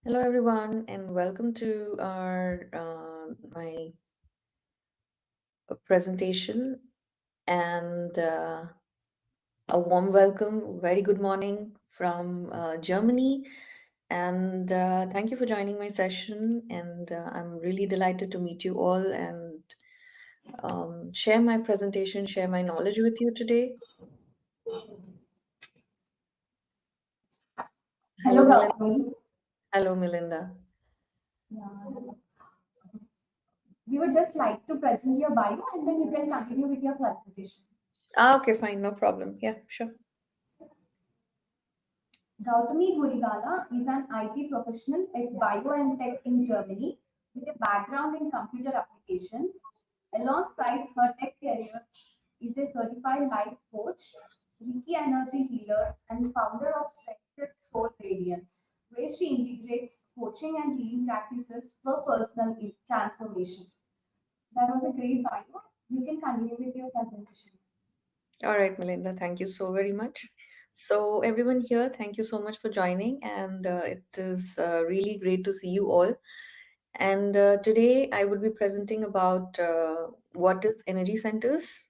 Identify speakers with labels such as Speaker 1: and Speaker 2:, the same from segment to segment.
Speaker 1: Hello, everyone, and welcome to our my presentation. And a warm welcome, very good morning from Germany. And thank you for joining my session. And I'm really delighted to meet you all and share my presentation, share my knowledge with you today.
Speaker 2: Hello,
Speaker 1: Hello, Melinda.
Speaker 2: Gautami.
Speaker 1: Hello, Melinda.
Speaker 2: Yeah. We would just like to present your bio and then you can continue with your presentation.
Speaker 1: Okay, fine, no problem. Yeah, sure.
Speaker 2: Gautami Gurigala is an IT professional at Bio and Tech in Germany with a background in computer applications. Alongside her tech career, is a certified life coach, Reiki energy healer, and founder of Sacred Soul Radiance, where she integrates coaching and healing practices for personal transformation. That was a great bio. You can continue with your presentation.
Speaker 1: All right, Melinda, thank you so very much. So, everyone here, thank you so much for joining, and it is really great to see you all. And today I would be presenting about what is energy centers.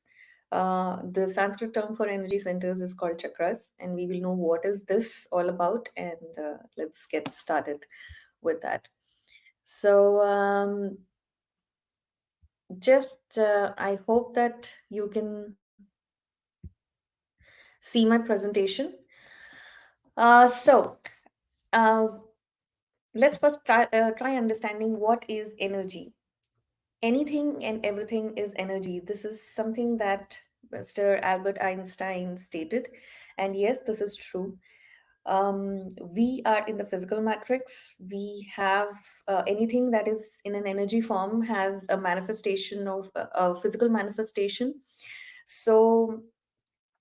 Speaker 1: The Sanskrit term for energy centers is called chakras, and we will know what is this all about. And let's get started with that. So, just I hope that you can see my presentation. So, uh, let's first try understanding what is energy. Anything and everything is energy. This is something that Mr. Albert Einstein stated. And yes, this is true. We are in the physical matrix. We have anything that is in an energy form has a manifestation of a physical manifestation. So,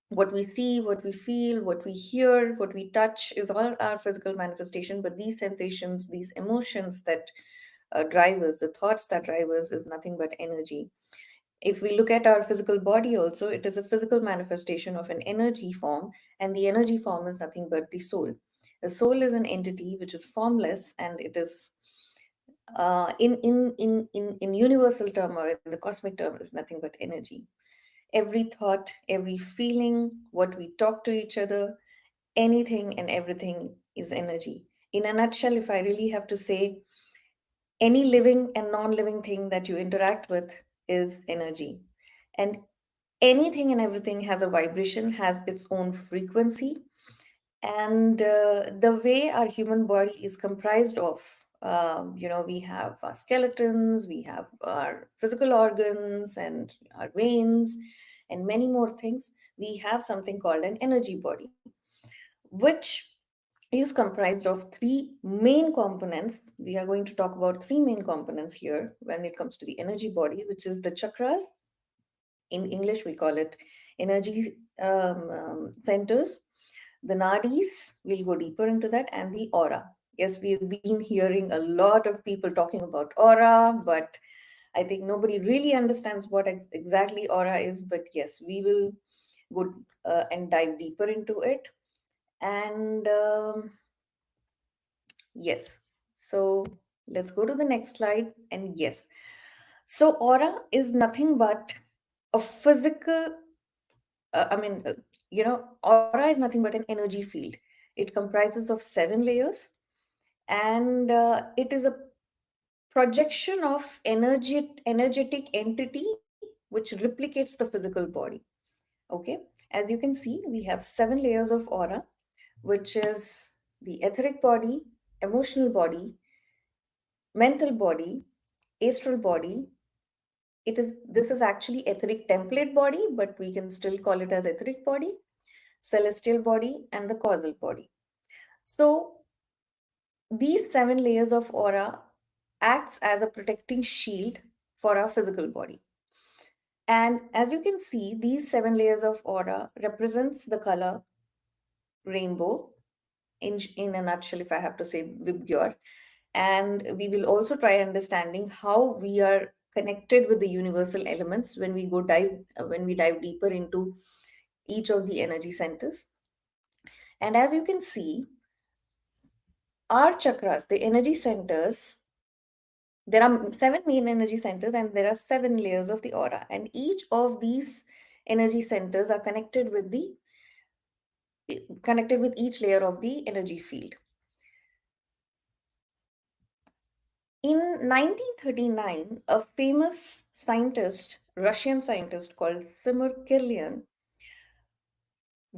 Speaker 1: what we see, what we feel, what we hear, what we touch is all our physical manifestation. But these sensations, these emotions that drive us, the thoughts that drive us, is nothing but energy. If we look at our physical body, also, it is a physical manifestation of an energy form, and the energy form is nothing but the soul. The soul is an entity which is formless, and it is in universal term or in the cosmic term is nothing but energy. Every thought, every feeling, what we talk to each other, anything and everything is energy. In a nutshell, if I really have to say, any living and non-living thing that you interact with is energy. And anything and everything has a vibration, has its own frequency. And the way our human body is comprised of, we have our skeletons, we have our physical organs and our veins and many more things. We have something called an energy body, which is comprised of three main components. We are going to talk about three main components here when it comes to the energy body, which is the chakras. In English, we call it energy centers. The nadis, we'll go deeper into that, and the aura. Yes, we've been hearing a lot of people talking about aura, but I think nobody really understands what exactly aura is. But yes, we will go and dive deeper into it. And yes. So let's go to the next slide. And yes. So aura is nothing but a physical, I mean, aura is nothing but an energy field. It comprises of 7 layers, and it is a projection of energetic entity which replicates the physical body. Okay. As you can see, we have 7 layers of aura, which is the etheric body, emotional body, mental body, astral body. This is actually etheric template body, but we can still call it as etheric body, celestial body, and the causal body. So these 7 layers of aura acts as a protecting shield for our physical body. And as you can see, these 7 layers of aura represents the color rainbow in a nutshell, if I have to say Vibgyor. And we will also try understanding how we are connected with the universal elements when we dive deeper into each of the energy centers. And as you can see, Our chakras, the energy centers, there are seven main energy centers and there are seven layers of the aura. And each of these energy centers are connected with each layer of the energy field. In 1939, a famous scientist, Russian scientist called Simur Kirlian,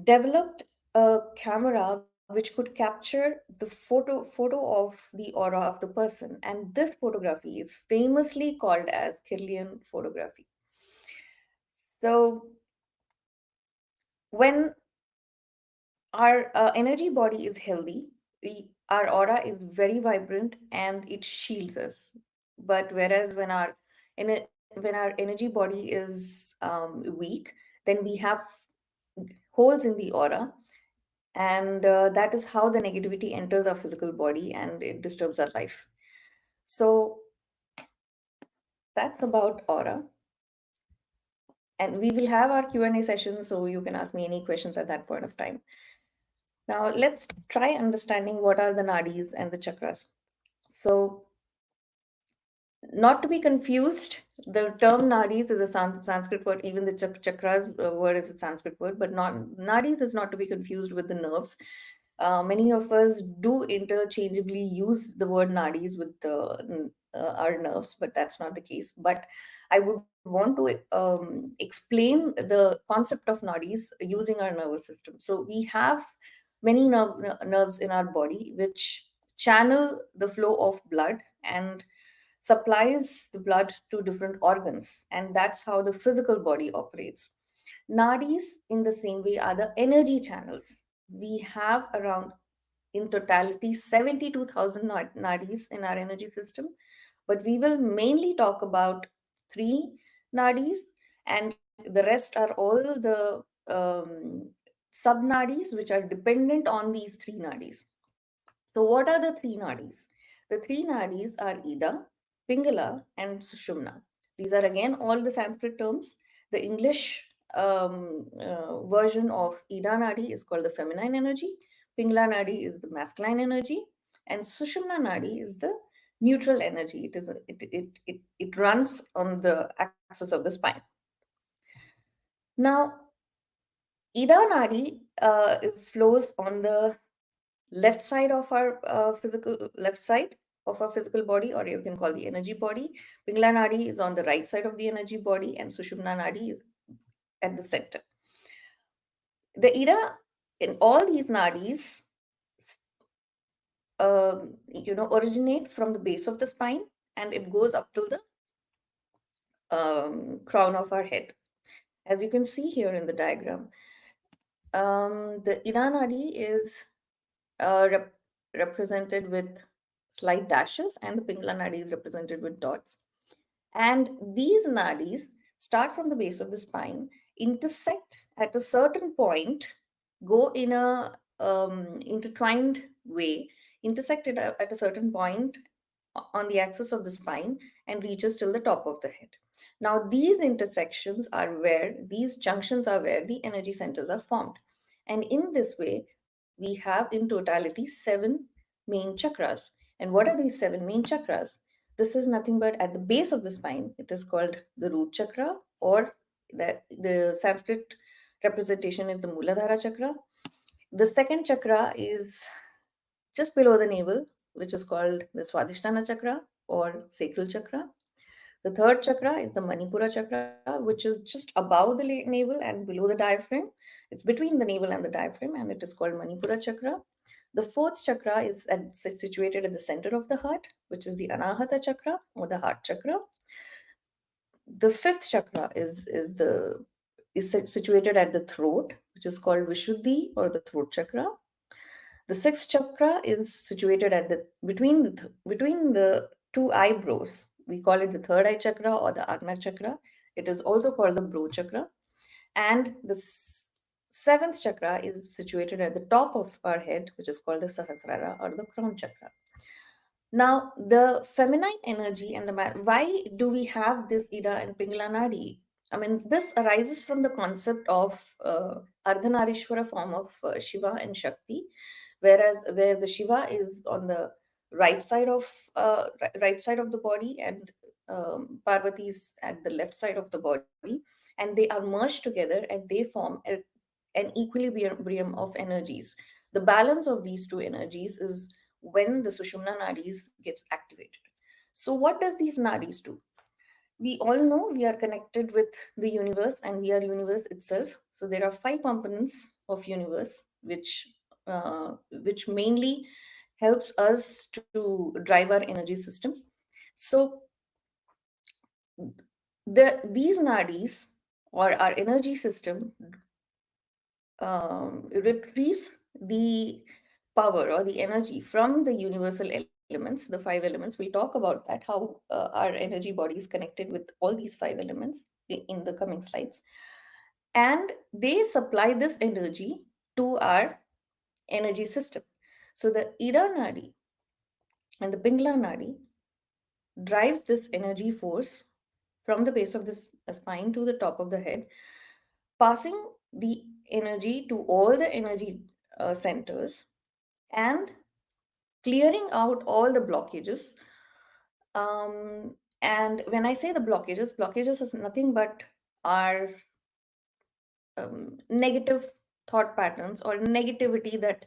Speaker 1: developed a camera which could capture the photo of the aura of the person, and this photography is famously called as Kirlian photography. So when our energy body is healthy, our aura is very vibrant and it shields us. But whereas when our energy body is weak, then we have holes in the aura, and that is how the negativity enters our physical body and it disturbs our life. So that's about aura, and we will have our Q&A session, so you can ask me any questions at that point of time. Now let's try understanding what are the nadis and the chakras. So, not to be confused, the term nadis is a Sanskrit word. Even the chakras word is a Sanskrit word, but not nadis is not to be confused with the nerves. Many of us do interchangeably use the word nadis with our nerves, but that's not the case. But I would want to explain the concept of nadis using our nervous system. So we have many nerves in our body which channel the flow of blood and supplies the blood to different organs, and that's how the physical body operates. Nadis, in the same way, are the energy channels. We have around, in totality, 72,000 nadis in our energy system, but we will mainly talk about three nadis, and the rest are all the sub nadis which are dependent on these three nadis. So, what are the three nadis? The three nadis are Ida, Pingala, and Sushumna. These are again all the Sanskrit terms. The English version of Ida Nadi is called the feminine energy, Pingala Nadi is the masculine energy, and Sushumna Nadi is the neutral energy. It runs on the axis of the spine. Now, Ida Nadi flows on the left side of our left side of our physical body, or you can call the energy body. Pingala Nadi is on the right side of the energy body, and Sushumna Nadi is at the center. The Ida in all these nadis, originate from the base of the spine, and it goes up to the crown of our head, as you can see here in the diagram. The Ida Nadi is represented with slight dashes, and the Pingala Nadi is represented with dots. And these nadis start from the base of the spine, intersect at a certain point, go in a intertwined way, intersect at a certain point on the axis of the spine and reaches till the top of the head. Now, these junctions are where the energy centers are formed. And in this way, we have in totality seven main chakras. And what are these seven main chakras? This is nothing but at the base of the spine, it is called the root chakra, or the Sanskrit representation is the Muladhara chakra. The second chakra is just below the navel, which is called the Swadhisthana chakra or sacral chakra. The third chakra is the Manipura chakra, which is just above the navel and below the diaphragm. It's between the navel and the diaphragm, and it is called Manipura chakra. The fourth chakra is situated at the center of the heart, which is the Anahata chakra or the heart chakra. The fifth chakra is situated at the throat, which is called Vishuddhi or the throat chakra. The sixth chakra is situated at the between the two eyebrows. We call it the third eye chakra or the Agna chakra. It is also called the Bro chakra. And the seventh chakra is situated at the top of our head, which is called the Sahasrara or the crown chakra. Now, the feminine energy and why do we have this Ida and Pingala Nadi? I mean, this arises from the concept of Ardhanarishwara form of Shiva and Shakti, whereas where the Shiva is on the right side of the body, and Parvati is at the left side of the body, and they are merged together and they form an equilibrium of energies. The balance of these two energies is when the Sushumna nadis gets activated. So, what does these nadis do? We all know we are connected with the universe and we are universe itself. So there are five components of universe which mainly helps us to drive our energy system. So these nadis, or our energy system, retrieves the power or the energy from the universal elements, the five elements. We'll talk about that, how our energy body is connected with all these five elements in the coming slides. And they supply this energy to our energy system. So the Ida Nadi and the Pingla Nadi drives this energy force from the base of the spine to the top of the head, passing the energy to all the energy centers and clearing out all the blockages. And when I say the blockages is nothing but our negative thought patterns or negativity that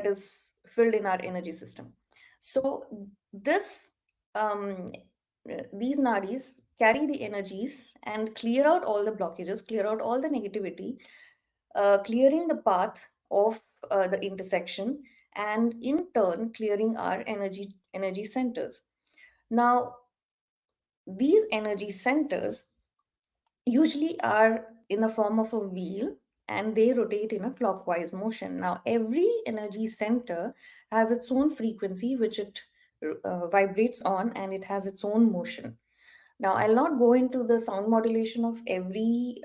Speaker 1: is filled in our energy system. So this um, these nadis carry the energies and clear out all the blockages, clear out all the negativity, clearing the path of the intersection, and in turn clearing our energy centers. Now, these energy centers usually are in the form of a wheel and they rotate in a clockwise motion. Now, every energy center has its own frequency which it vibrates on, and it has its own motion. Now, I'll not go into the sound modulation of every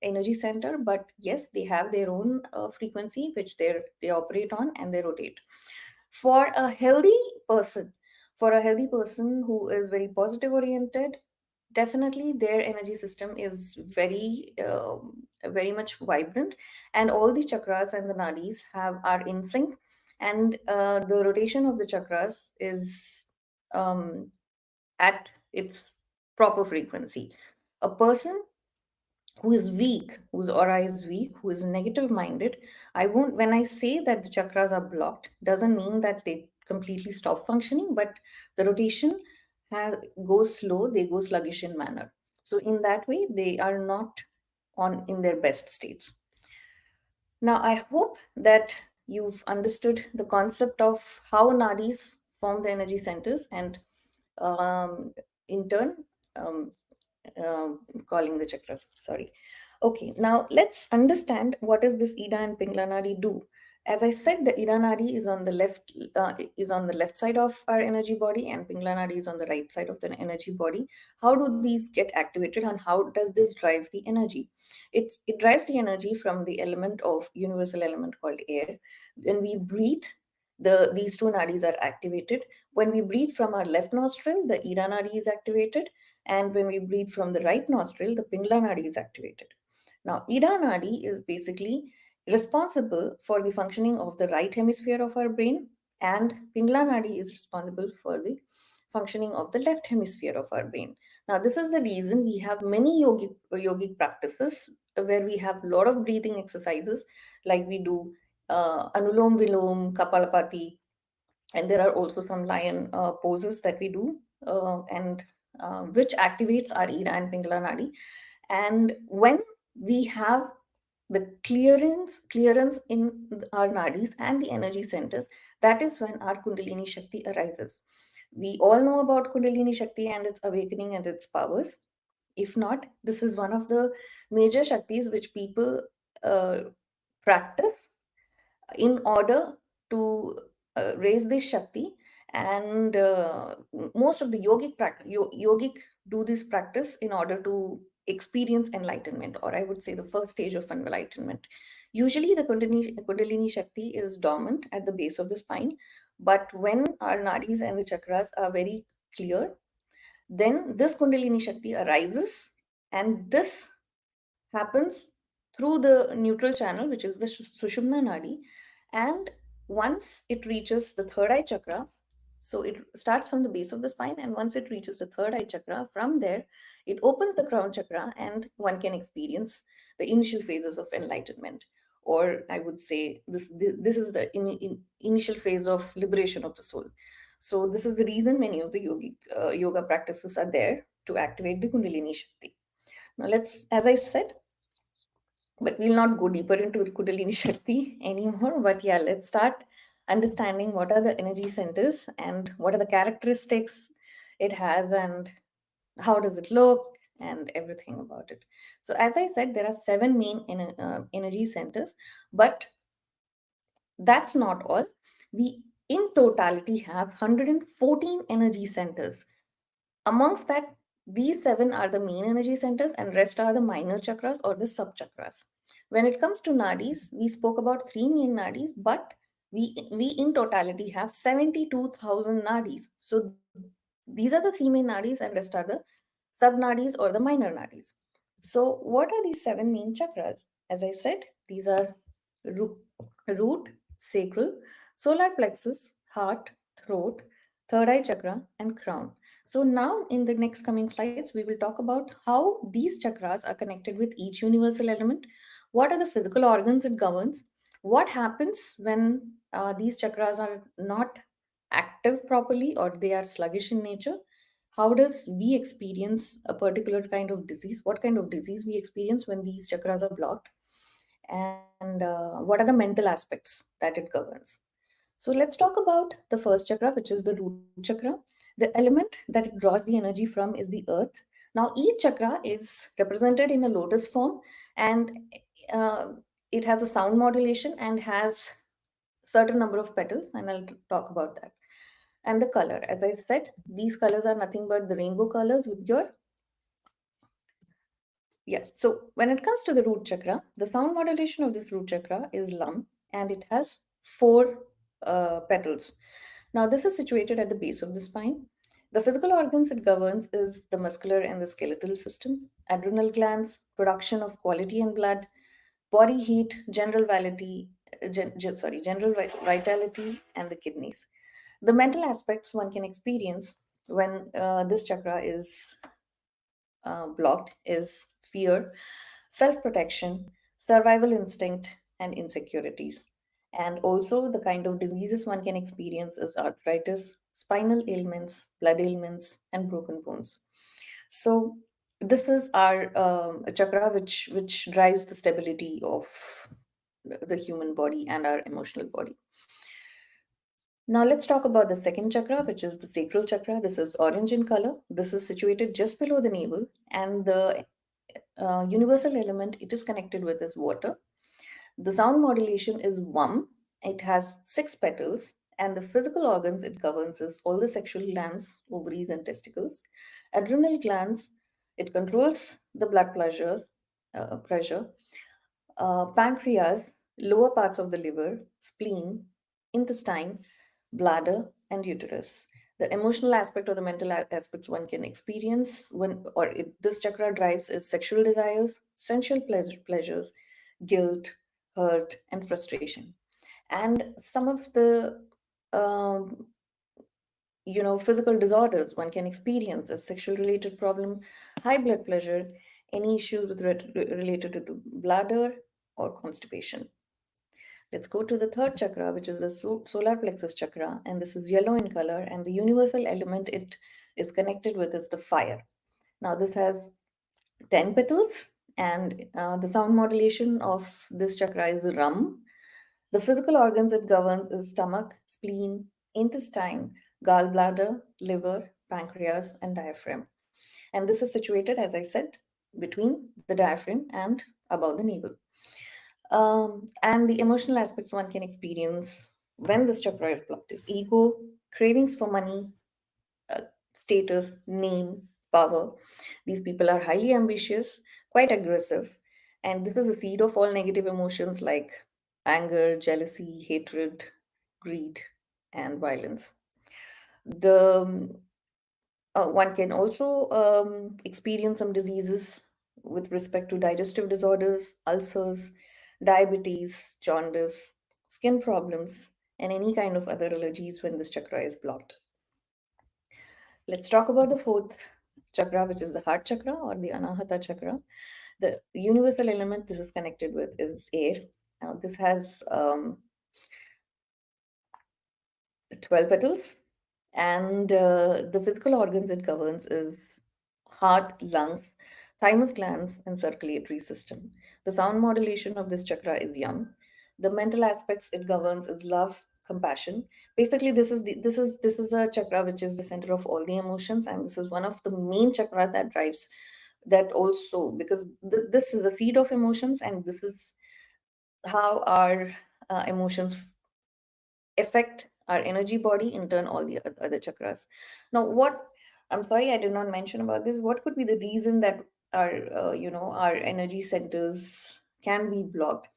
Speaker 1: energy center, but yes, they have their own frequency which they operate on and they rotate. For a healthy person, for a healthy person who is very positive oriented, definitely their energy system is very much vibrant, and all the chakras and the nadis are in sync, and the rotation of the chakras is um, at its proper frequency. A person who is weak, whose aura is weak, who is negative minded, I won't, when I say that the chakras are blocked, doesn't mean that they completely stop functioning, but the rotation has, goes slow, they go sluggish in manner. So in that way, they are not on in their best states. Now, I hope that you've understood the concept of how nadis form the energy centers, and um, in turn, um, calling the chakras. Sorry. Okay, now let's understand what is this Ida and Pingla Nadi do. As I said, the Ida Nadi is on the left side of our energy body, and Pingla Nadi is on the right side of the energy body. How do these get activated, and how does this drive the energy? It drives the energy from the element of universal element called air. When we breathe, these two nadis are activated. When we breathe from our left nostril, the Ida Nadi is activated, and when we breathe from the right nostril, the Pingla Nadi is activated. Now, Ida Nadi is basically responsible for the functioning of the right hemisphere of our brain, and Pingla Nadi is responsible for the functioning of the left hemisphere of our brain. Now, this is the reason we have many yogic practices where we have a lot of breathing exercises, like we do Anulom Vilom, Kapalapati, and there are also some lion poses that we do, and which activates our Ida and Pingala Nadi. And when we have the clearance in our nadis and the energy centers, that is when our Kundalini Shakti arises. We all know about Kundalini Shakti and its awakening and its powers. If not, this is one of the major Shaktis which people uh, practice in order to raise this Shakti. And most of the yogic do this practice in order to experience enlightenment, or I would say the first stage of enlightenment. Usually the Kundalini Shakti is dormant at the base of the spine, but when our nadis and the chakras are very clear, then this Kundalini Shakti arises And this happens through the neutral channel, which is the Sushumna Nadi. And once it reaches the third eye chakra, so it starts from the base of the spine, and once it reaches the third eye chakra, from there, it opens the crown chakra, and one can experience the initial phases of enlightenment. Or I would say this is the initial phase of liberation of the soul. So this is the reason many of the yoga practices are there to activate the Kundalini Shakti. Now let's, as I said, but we'll not go deeper into Kundalini Shakti anymore. But yeah, let's start understanding what are the energy centers and what are the characteristics it has and how does it look and everything about it. So as I said, there are seven main energy centers, but that's not all. We in totality have 114 energy centers. Amongst that, these seven are the main energy centers, and rest are the minor chakras or the sub chakras. When it comes to nadis, we spoke about three main nadis, but we in totality have 72,000 nadis. So these are the three main nadis, and rest are the sub nadis or the minor nadis. So what are these seven main chakras? As I said, these are root, root, sacral, solar plexus, heart, throat, third eye chakra, and crown. So now in the next coming slides, we will talk about how these chakras are connected with each universal element. What are the physical organs it governs? What happens when these chakras are not active properly or they are sluggish in nature? How does we experience a particular kind of disease? What kind of disease we experience when these chakras are blocked? And what are the mental aspects that it governs? So let's talk about the first chakra, which is the root chakra. The element that it draws the energy from is the earth. Now, each chakra is represented in a lotus form, and uh, it has a sound modulation and has certain number of petals, and I'll talk about that. And the color, as I said, these colors are nothing but the rainbow colors with your. Yeah, so when it comes to the root chakra, the sound modulation of this root chakra is lam, and it has four petals. Now, this is situated at the base of the spine. The physical organs it governs is the muscular and the skeletal system, adrenal glands, production of quality and blood, body heat, general vitality, and the kidneys. The mental aspects one can experience when this chakra is blocked is fear, self protection, survival instinct, and insecurities. And also, the kind of diseases one can experience is arthritis, spinal ailments, blood ailments, and broken bones. So, this is our chakra which drives the stability of the human body and our emotional body. Now let's talk about the second chakra, which is the sacral chakra. This is orange in color. This is situated just below the navel, and the universal element it is connected with is water. The sound modulation is Vam. It has six petals, and the physical organs it governs is all the sexual glands, ovaries, and testicles. Adrenal glands, it controls the blood pressure, pancreas, lower parts of the liver, spleen, intestine, bladder, and uterus. The emotional aspect or the mental aspects one can experience when or this chakra drives is sexual desires, sensual pleasures, guilt, hurt, and frustration. And some of the um, physical disorders one can experience a sexual related problem, high blood pressure, any issues related to the bladder or constipation. Let's go to the third chakra, which is the solar plexus chakra, and this is yellow in color, and the universal element it is connected with is the fire. Now this has 10 petals, and the sound modulation of this chakra is rum. The physical organs it governs is stomach, spleen, intestine, gallbladder, liver, pancreas, and diaphragm. And this is situated, as I said, between the diaphragm and above the navel. And the emotional aspects one can experience when this chakra is blocked is ego, cravings for money, uh, status, name, power. These people are highly ambitious, quite aggressive, and this is the seed of all negative emotions like anger, jealousy, hatred, greed, and violence. The one can also experience some diseases with respect to digestive disorders, ulcers, diabetes, jaundice, skin problems, and any kind of other allergies when this chakra is blocked. Let's talk about the fourth chakra, which is the heart chakra or the Anahata chakra. The universal element this is connected with is air. Now, this has 12 petals, and the physical organs it governs is heart, lungs, thymus glands, and circulatory system. The sound modulation of this chakra is yam. The mental aspects it governs is love, compassion. Basically, this is a chakra which is the center of all the emotions, and this is one of the main chakra that drives that also, because this is the seed of emotions, and this is how our emotions affect our energy body, in turn all the other chakras. Now, what, I'm sorry I did not mention about this, what could be the reason that our our energy centers can be blocked?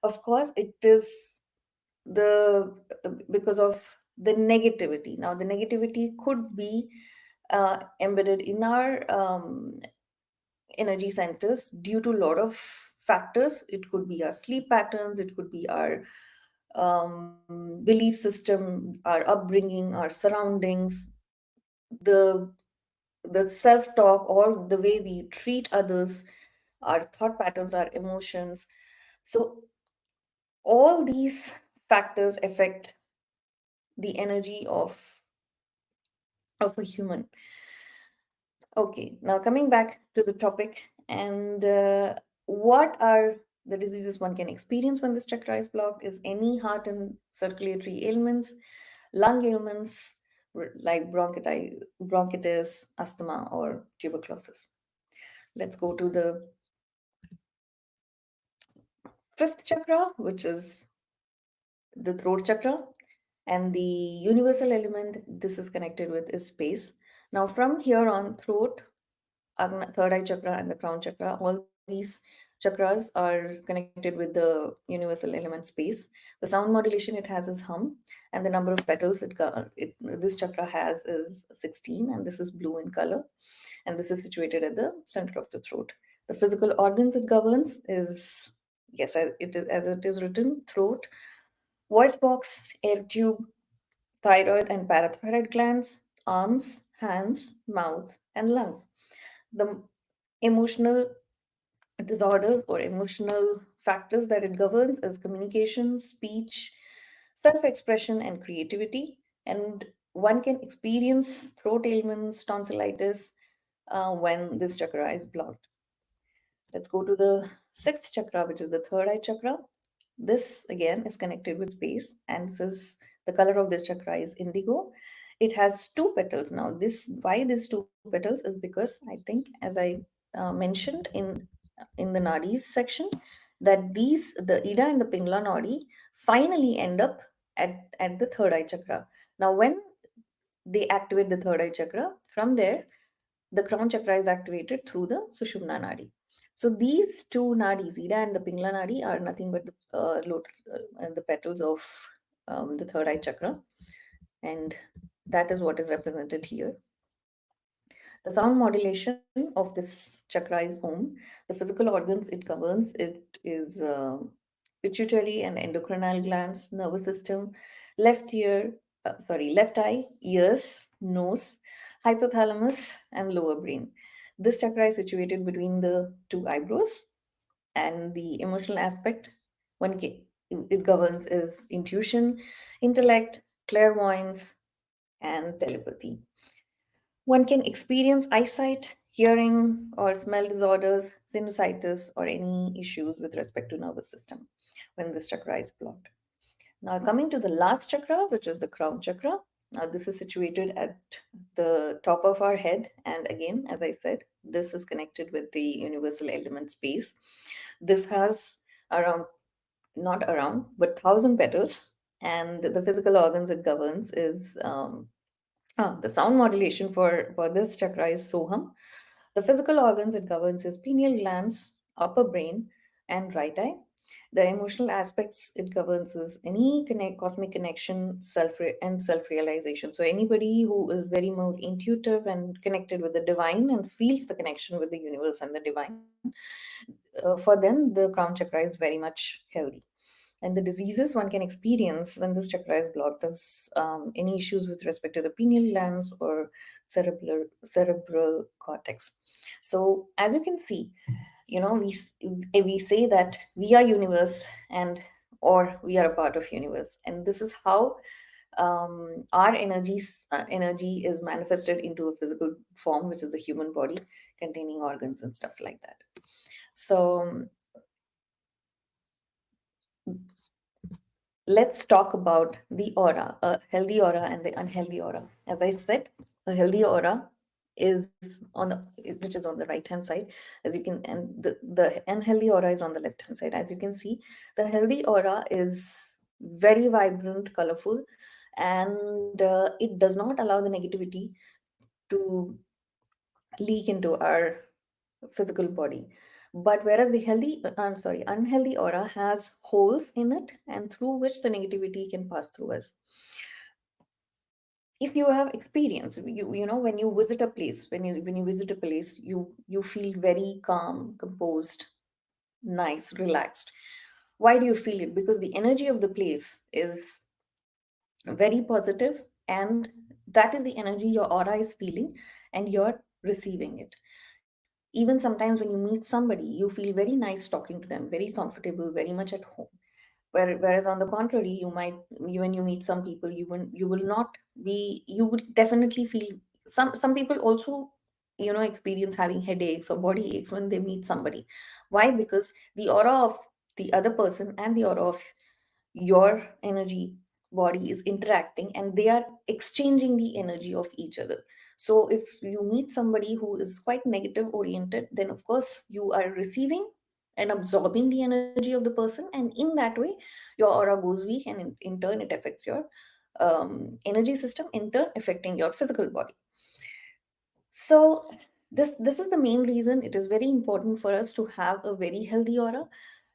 Speaker 1: Of course it is the because of the negativity. Now, the negativity could be embedded in our energy centers due to a lot of factors. It could be our sleep patterns, it could be our belief system, our upbringing, our surroundings, the the self-talk, or the way we treat others, our thought patterns, our emotions. So all these factors affect the energy of a human. Okay, now coming back to the topic, and what are the diseases one can experience when this chakra is blocked is any heart and circulatory ailments, lung ailments like bronchitis, asthma, or tuberculosis. Let's go to the fifth chakra, which is the throat chakra. And the universal element this is connected with is space. Now, from here on, throat, third eye chakra, and the crown chakra, all these chakras are connected with the universal element space. The sound modulation it has is hum, and the number of petals this chakra has is 16, and this is blue in color, and this is situated at the center of the throat. The physical organs it governs is, yes, as it is written, throat, voice box, air tube, thyroid and parathyroid glands, arms, hands, mouth, and lungs. The emotional disorders or emotional factors that it governs is communication, speech, self expression, and creativity. And one can experience throat ailments, tonsillitis when this chakra is blocked. Let's go to the sixth chakra, which is the third eye chakra. This again is connected with space, and this the color of this chakra is indigo. It has two petals. Now, this why these two petals is because I think, as I mentioned in the nadis section, that these the Ida and the Pingla nadi finally end up at the third eye chakra. Now, when they activate the third eye chakra, from there the crown chakra is activated through the Sushumna Nadi. So these two nadis, Ida and the Pingla Nadi, are nothing but the lotus, the petals of the third eye chakra, and that is what is represented here. The sound modulation of this chakra is Om. The physical organs it governs it is pituitary and endocrinal glands, nervous system, left ear, left eye, ears, nose, hypothalamus, and lower brain. This chakra is situated between the two eyebrows, and the emotional aspect it governs is intuition, intellect, clairvoyance, and telepathy. One can experience eyesight, hearing, or smell disorders, sinusitis, or any issues with respect to nervous system when this chakra is blocked. Now, coming to the last chakra, which is the crown chakra. Now, this is situated at the top of our head, and again, as I said, this is connected with the universal element space. This has around, not around, but 1,000 petals, and the physical organs it governs is the sound modulation for this chakra is Soham. The physical organs it governs is pineal glands, upper brain, and right eye. The emotional aspects it governs is any cosmic connection, and self-realization. So anybody who is very more intuitive and connected with the divine and feels the connection with the universe and the divine, for them the crown chakra is very much healthy. And the diseases one can experience when this chakra is blocked is any issues with respect to the pineal glands or cerebral cortex. So as you can see, we say that we are universe, and or we are a part of universe, and this is how our energy is manifested into a physical form, which is a human body containing organs and stuff like that. So let's talk about the aura, a healthy aura and the unhealthy aura. As I said, a healthy aura is on the which is on the right hand side, as you can, and the unhealthy aura is on the left hand side. As you can see, the healthy aura is very vibrant, colorful, and it does not allow the negativity to leak into our physical body. But whereas the unhealthy aura has holes in it, and through which the negativity can pass through us. If you have experience, when you visit a place, when you visit a place, you feel very calm, composed, nice, relaxed. Why do you feel it? Because the energy of the place is very positive, and that is the energy your aura is feeling, and you're receiving it. Even sometimes when you meet somebody, you feel very nice talking to them, very comfortable, very much at home. Whereas on the contrary, when you meet some people, you will not be, you would definitely feel, some people also experience having headaches or body aches when they meet somebody. Why? Because the aura of the other person and the aura of your energy body is interacting, and they are exchanging the energy of each other. So if you meet somebody who is quite negative oriented, then of course you are receiving and absorbing the energy of the person, and in that way your aura goes weak, and in turn it affects your energy system, in turn affecting your physical body. So this is the main reason it is very important for us to have a very healthy aura.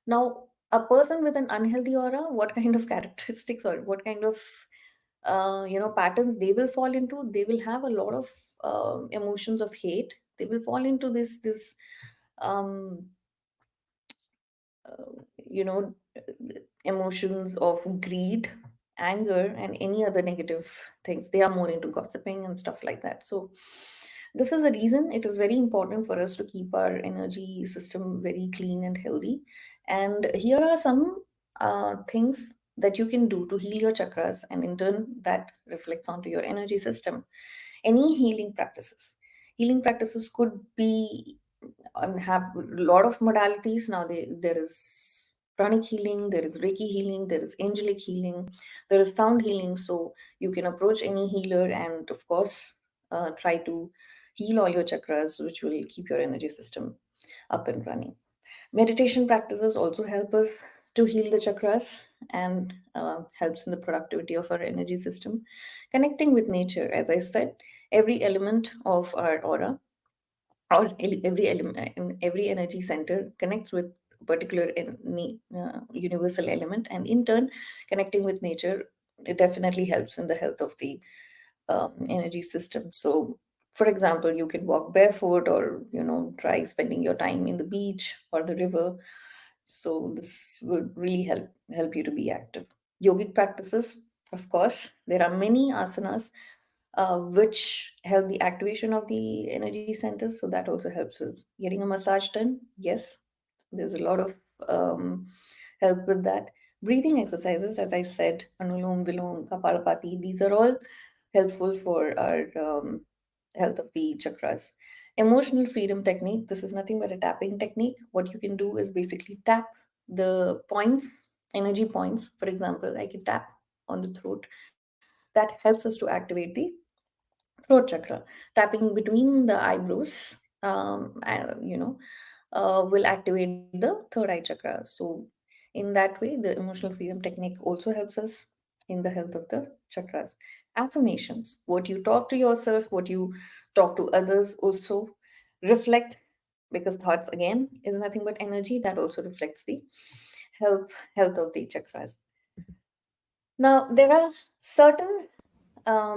Speaker 1: Now, a person with an unhealthy aura, what kind of characteristics or what kind of patterns they will fall into? They will have a lot of emotions of hate. They will fall into this um, you know emotions of greed, anger, and any other negative things. They are more into gossiping and stuff like that. So this is the reason it is very important for us to keep our energy system very clean and healthy. And here are some things that you can do to heal your chakras, and in turn that reflects onto your energy system. Any healing practices could be have a lot of modalities. Now there is pranic healing, there is reiki healing, there is angelic healing, there is sound healing. So you can approach any healer, and of course try to heal all your chakras, which will keep your energy system up and running. Meditation practices also help us to heal the chakras, and helps in the productivity of our energy system. Connecting with nature, as I said, every element of our aura, or every element in every energy center connects with a particular universal element, and in turn connecting with nature, it definitely helps in the health of the energy system. So for example, you can walk barefoot, or try spending your time in the beach or the river. So this will really help you to be active. Yogic practices, of course, there are many asanas which help the activation of the energy centers. So that also helps us. Getting a massage done, yes, there's a lot of um, help with that. Breathing exercises, as I said, Anulom Vilom, Kapalapati, these are all helpful for our health of the chakras. Emotional freedom technique, this is nothing but a tapping technique. What you can do is basically tap the points, energy points. For example, I can tap on the throat. That helps us to activate the throat chakra. Tapping between the eyebrows, will activate the third eye chakra. So, in that way, the emotional freedom technique also helps us in the health of the chakras. Affirmations, what you talk to yourself, what you talk to others, also reflect, because thoughts again is nothing but energy that also reflects the health of the chakras. Now, there are certain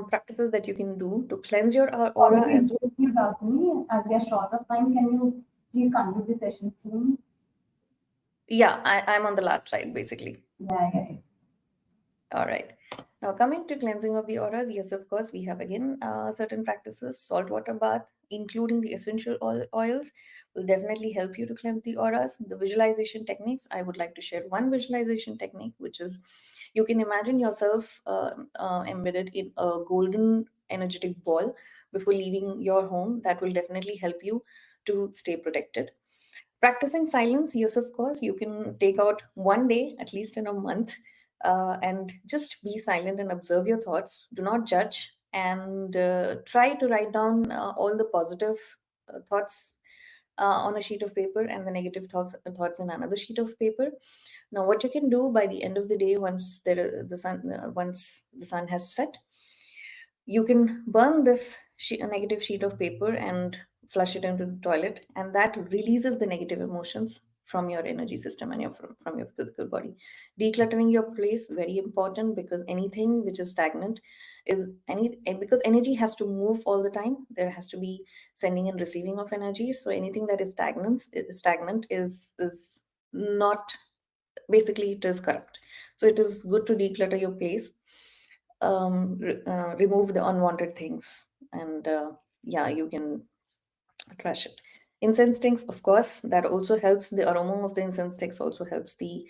Speaker 1: practices that you can do to cleanse your
Speaker 2: Sorry
Speaker 1: aura
Speaker 2: to
Speaker 1: as well.
Speaker 2: interrupt you, Gautami. As we are short of time, can you please conclude the session soon?
Speaker 1: Yeah, I'm on the last slide basically.
Speaker 2: Yeah, yeah, yeah.
Speaker 1: All right. Now, coming to cleansing of the auras, yes, of course, we have again certain practices. Saltwater bath, including the essential oils, will definitely help you to cleanse the auras. The visualization techniques, I would like to share one visualization technique, which is you can imagine yourself embedded in a golden energetic ball before leaving your home. That will definitely help you to stay protected. Practicing silence, yes, of course, you can take out one day, at least in a month, and just be silent and observe your thoughts. Do not judge and try to write down all the positive thoughts on a sheet of paper and the negative thoughts in another sheet of paper. Now, what you can do by the end of the day, once the sun has set, you can burn this a negative sheet of paper and flush it into the toilet, and that releases the negative emotions from your energy system and from your physical body. Decluttering your place, very important, because anything which is stagnant is and because energy has to move all the time. There has to be sending and receiving of energy. So anything that is stagnant is not, basically it is corrupt. So it is good to declutter your place, remove the unwanted things, and yeah, you can trash it. Incense sticks, of course, that also helps. The aroma of the incense sticks also helps the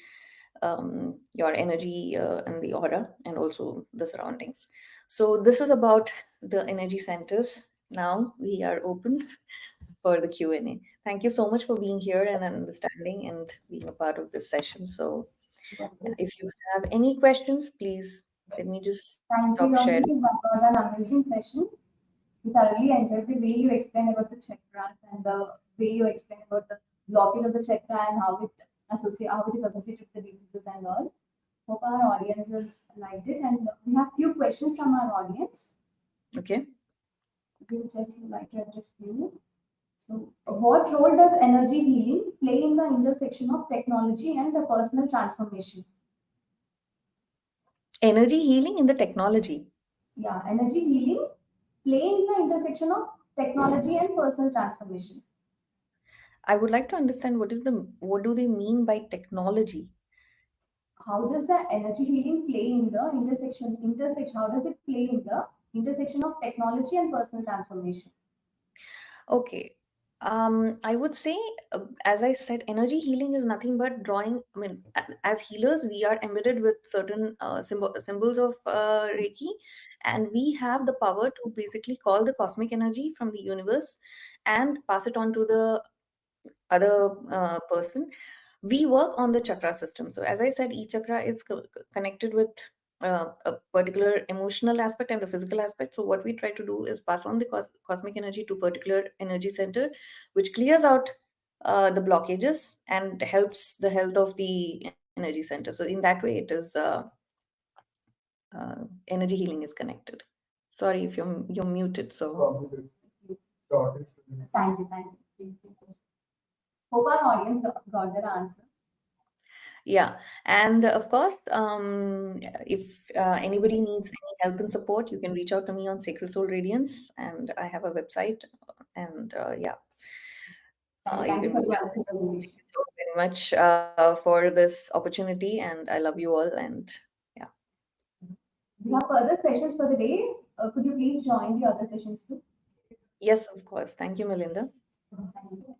Speaker 1: your energy and the aura and also the surroundings. So this is about the energy centers. Now we are open for the Q&A. Thank you so much for being here and understanding and being a part of this session. So yeah, if you have any questions, please let me just
Speaker 2: Thank you,
Speaker 1: stop sharing.
Speaker 2: Gautami. That was an amazing session. We thoroughly enjoyed the way you explain about the chakras and the way you explain about the blockage of the chakra and how it is associated with the diseases and all. Hope our audiences liked it, and we have few questions from our audience.
Speaker 1: Okay.
Speaker 2: We would just like to address few. So, what role does energy healing play in the intersection of technology and the personal transformation?
Speaker 1: Energy healing in the technology.
Speaker 2: Yeah, energy healing play in the intersection of technology and personal transformation.
Speaker 1: I would like to understand what do they mean by technology?
Speaker 2: How does the energy healing play in the intersection? How does it play in the intersection of technology and personal transformation?
Speaker 1: Okay. I would say, as I said, energy healing is nothing but drawing. I mean, as healers, we are embedded with certain symbols of Reiki, and we have the power to basically call the cosmic energy from the universe and pass it on to the other person. We work on the chakra system. So as I said, each chakra is connected with a particular emotional aspect and the physical aspect. So what we try to do is pass on the cosmic energy to particular energy center, which clears out the blockages and helps the health of the energy center. So in that way, it is energy healing is connected. Sorry if you're muted. So
Speaker 2: Thank you, thank you. Hope our audience got their answer.
Speaker 1: yeah, and of course, if anybody needs any help and support, you can reach out to me on Sacred Soul Radiance, and I have a website, and yeah, you
Speaker 2: Thank you
Speaker 1: can
Speaker 2: for
Speaker 1: do
Speaker 2: the
Speaker 1: that.
Speaker 2: wonderful
Speaker 1: Thank
Speaker 2: presentation.
Speaker 1: you so very much for this opportunity, and I love you all, and yeah,
Speaker 2: We have further sessions for the day. Could you please join the other sessions too?
Speaker 1: yes, of course. Thank you, Melinda.
Speaker 2: Thank you.